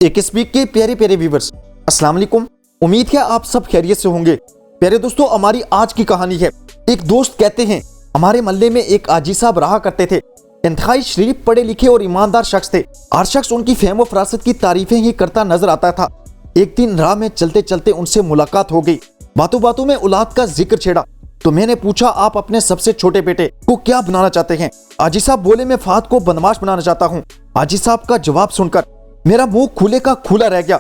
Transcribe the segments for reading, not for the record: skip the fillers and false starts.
एक स्पीक के प्यारे प्यारे व्यूवर्स, अस्सलाम वालेकुम। उम्मीद है आप सब खैरियत से होंगे। प्यारे दोस्तों, हमारी आज की कहानी है। एक दोस्त कहते हैं, हमारे मोहल्ले में एक आजी साहब रहा करते थे। इंतहाई शरीफ, पढ़े लिखे और ईमानदार शख्स थे। हर शख्स उनकी फेम व फरासत की तारीफें ही करता नजर आता था। एक दिन राह में चलते चलते उनसे मुलाकात हो गई। बातों बातों में औलाद का जिक्र छेड़ा तो मैंने पूछा, आप अपने सबसे छोटे बेटे को क्या बनाना चाहते हैं? आजी साहब बोले, मैं फात को बदमाश बनाना चाहता हूँ। आजी साहब का जवाब सुनकर मेरा मुंह खुले का खुला रह गया।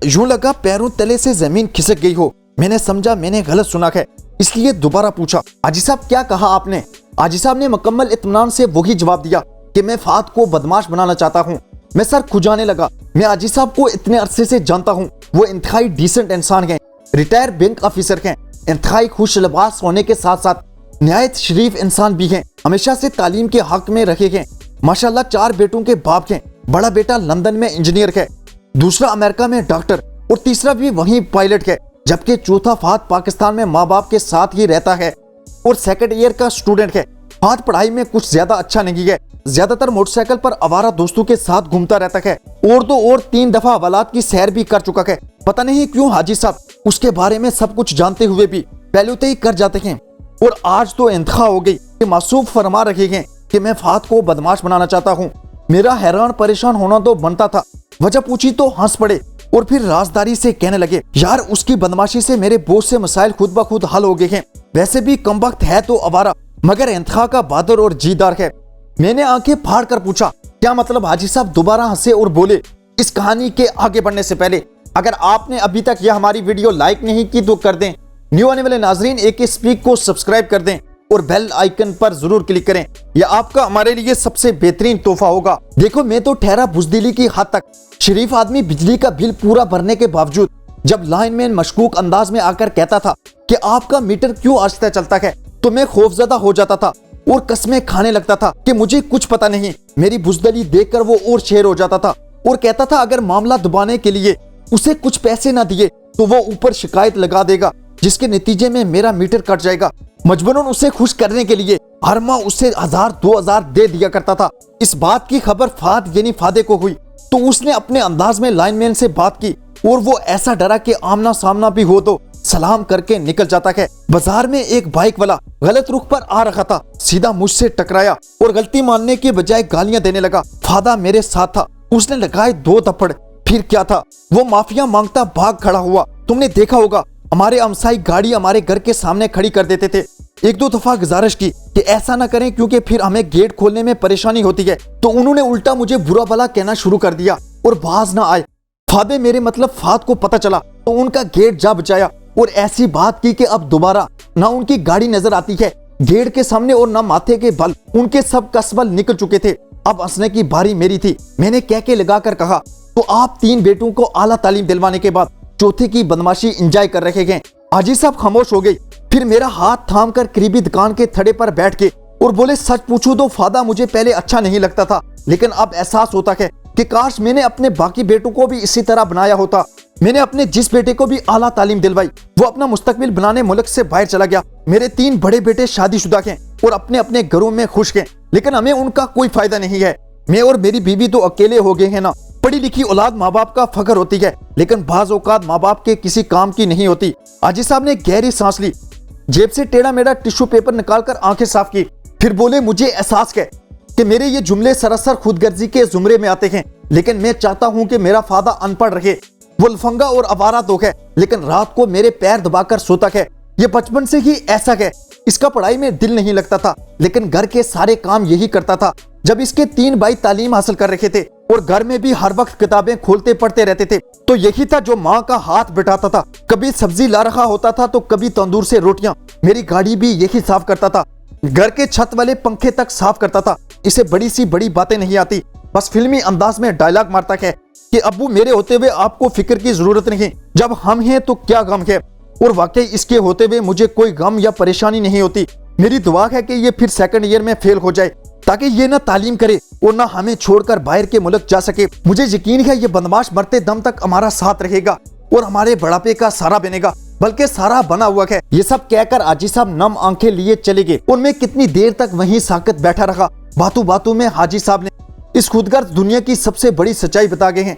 यूं लगा पैरों तले से जमीन खिसक गई हो। मैंने समझा मैंने गलत सुना है, इसलिए दोबारा पूछा, आजी साहब क्या कहा आपने? आजी साहब ने मुकम्मल इत्मीनान से वही जवाब दिया कि मैं फात को बदमाश बनाना चाहता हूँ। मैं सर खुजाने लगा। मैं आजी साहब को इतने अरसे से जानता हूँ। वो इंतहाई डिसेंट इंसान हैं, रिटायर बैंक ऑफिसर हैं, इंतहाई खुश लिबास होने के साथ साथ निहायत शरीफ इंसान भी हैं। हमेशा से तालीम के हक में रखे हैं। माशाल्लाह 4 बेटों के बाप हैं। बड़ा बेटा लंदन में इंजीनियर है, दूसरा अमेरिका में डॉक्टर और तीसरा भी वहीं पायलट है, जबकि चौथा फात पाकिस्तान में माँ बाप के साथ ही रहता है और सेकंड ईयर का स्टूडेंट है। फात पढ़ाई में कुछ ज्यादा अच्छा नहीं है, ज्यादातर मोटरसाइकिल पर आवारा दोस्तों के साथ घूमता रहता है और तो और 3 दफा हवालात की सैर भी कर चुका है। पता नहीं क्यों हाजी साहब उसके बारे में सब कुछ जानते हुए भी पहलूते ही कर जाते हैं। और आज तो इंतहा हो गई कि मासूम फरमा रहे हैं कि मैं फात को बदमाश बनाना चाहता हूँ। मेरा हैरान परेशान होना तो बनता था। वजह पूछी तो हंस पड़े और फिर राजदारी से कहने लगे, यार उसकी बदमाशी से मेरे बहुत से मसाइल खुद ब खुद हल हो गए हैं। वैसे भी कमबख्त है तो आवारा, मगर इंतहा का बहादुर और जीदार है। मैंने आंखें फाड़ कर पूछा, क्या मतलब? हाजी साहब दोबारा हंसे और बोले, इस कहानी के आगे बढ़ने से पहले अगर आपने अभी तक यह हमारी वीडियो लाइक नहीं की तो कर दें। न्यू आने वाले नाजरीन एक स्पीक को सब्सक्राइब कर दें और बेल आइकन पर जरूर क्लिक करें। यह आपका हमारे लिए सबसे बेहतरीन तोहफा होगा। देखो, मैं तो ठहरा बुजदिली की हद तक। शरीफ आदमी बिजली का बिल पूरा भरने के बावजूद जब लाइनमैन मशकूक अंदाज में आकर कहता था कि आपका मीटर क्यों आहिस्ता चलता है, तो मैं खौफजदा हो जाता था और कसमें खाने लगता था कि मुझे कुछ पता नहीं। मेरी बुजदली देखकर वो और शेर हो जाता था और कहता था अगर मामला दबाने के लिए उसे कुछ पैसे ना दिए तो वो ऊपर शिकायत लगा देगा, जिसके नतीजे में मेरा मीटर कट जाएगा। मजबूरन उसे खुश करने के लिए हर माह उसे 1000-2000 दे दिया करता था। इस बात की खबर फात यानी फादे को हुई तो उसने अपने अंदाज में लाइनमैन से बात की और वो ऐसा डरा कि आमना सामना भी हो तो सलाम करके निकल जाता है। बाजार में एक बाइक वाला गलत रुख पर आ रखा था, सीधा मुझसे टकराया और गलती मानने के बजाय गालियां देने लगा। फादा मेरे साथ था, उसने लगाए 2 थप्पड़। फिर क्या था, वो माफिया मांगता भाग खड़ा हुआ। तुमने देखा होगा हमारे अमसाई गाड़ी हमारे घर के सामने खड़ी कर देते थे। 1-2 दफा गुजारिश की कि ऐसा ना करें क्योंकि फिर हमें गेट खोलने में परेशानी होती है, तो उन्होंने उल्टा मुझे बुरा भला कहना शुरू कर दिया और बाज ना आए। फादे मेरे मतलब फात को पता चला तो उनका गेट जा बचाया और ऐसी बात की कि अब दोबारा ना उनकी गाड़ी नजर आती है गेट के सामने और ना माथे के बल। उनके सब कसबल निकल चुके थे। अब हंसने की बारी मेरी थी। मैंने कहके लगाकर कहा, तो आप 3 बेटों को आला तालीम दिलवाने के बाद चौथे की बदमाशी एंजॉय कर रहे हैं। हाजी साहब खामोश हो गई। फिर मेरा हाथ थाम कर करीबी दुकान के थड़े पर बैठ के और बोले, सच पूछूं तो फादा मुझे पहले अच्छा नहीं लगता था, लेकिन अब एहसास होता है कि काश मैंने अपने बाकी बेटों को भी इसी तरह बनाया होता। मैंने अपने जिस बेटे को भी आला तालीम दिलवाई वो अपना मुस्तकबिल बनाने मुल्क से बाहर चला गया। मेरे 3 बड़े बेटे शादीशुदा हैं और अपने अपने घरों में खुश हैं, लेकिन हमें उनका कोई फायदा नहीं है। मैं और मेरी बीवी तो अकेले हो गए हैं ना। पढ़ी लिखी औलाद माँ बाप का फख्र होती है, लेकिन बाज औकात माँ बाप के किसी काम की नहीं होती। हाजी साहब ने गहरी सांस ली, जेब से टेढ़ा मेढ़ा टिश्यू पेपर निकालकर आंखें साफ की। फिर बोले, मुझे एहसास है कि मेरे ये जुमले सरासर खुदगर्जी के जुमरे में आते हैं, लेकिन मैं चाहता हूं कि मेरा फादा अनपढ़ रहे। वो लफंगा और आवारा तो है, लेकिन रात को मेरे पैर दबाकर सोता है। ये बचपन से ही ऐसा है। इसका पढ़ाई में दिल नहीं लगता था, लेकिन घर के सारे काम यही करता था। जब इसके 3 भाई तालीम हासिल कर रहे थे और घर में भी हर वक्त किताबें खोलते पढ़ते रहते थे, तो यही था जो माँ का हाथ बिठाता था। कभी सब्जी ला रहा होता था तो कभी तंदूर से रोटियां। मेरी गाड़ी भी यही साफ करता था, घर के छत वाले पंखे तक साफ करता था। इसे बड़ी सी बड़ी बातें नहीं आती, बस फिल्मी अंदाज में डायलॉग मारता है कि अब्बू मेरे होते हुए आपको फिक्र की जरूरत नहीं, जब हम हैं तो क्या गम है। और वाकई इसके होते हुए मुझे कोई गम या परेशानी नहीं होती। मेरी दुआ है कि ये फिर सेकंड ईयर में फेल हो जाए ताकि ये ना तालीम करे और ना हमें छोड़कर बाहर के मुल्क जा सके। मुझे यकीन है ये बदमाश मरते दम तक हमारा साथ रहेगा और हमारे बुढ़ापे का सहारा बनेगा, बल्कि सारा बना हुआ है। ये सब कहकर हाजी साहब नम आंखें लिए चले गए और मैं कितनी देर तक वहीं साकत बैठा रहा। बातों बातों में हाजी साहब ने इस खुदगर्ज दुनिया की सबसे बड़ी सच्चाई बता गए हैं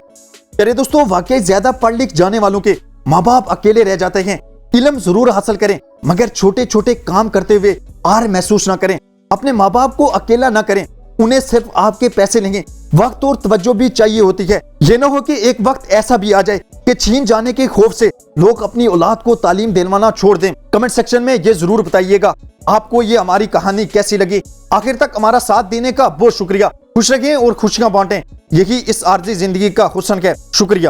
प्यारे दोस्तों, वाकई ज्यादा पढ़ लिख जाने वालों के माँ बाप अकेले रह जाते हैं। इल्म जरूर हासिल करें, मगर छोटे छोटे काम करते हुए आर महसूस ना करें। अपने माँ बाप को अकेला ना करें, उन्हें सिर्फ आपके पैसे नहीं, वक्त और तवज्जो भी चाहिए होती है। ये ना हो कि एक वक्त ऐसा भी आ जाए कि छीन जाने के खौफ से लोग अपनी औलाद को तालीम दिलवाना छोड़ दें। कमेंट सेक्शन में ये जरूर बताइएगा आपको ये हमारी कहानी कैसी लगी। आखिर तक हमारा साथ देने का बहुत शुक्रिया। खुश रहिए और खुशियां बांटें, यही इस आर्जी जिंदगी का हुस्न है। शुक्रिया।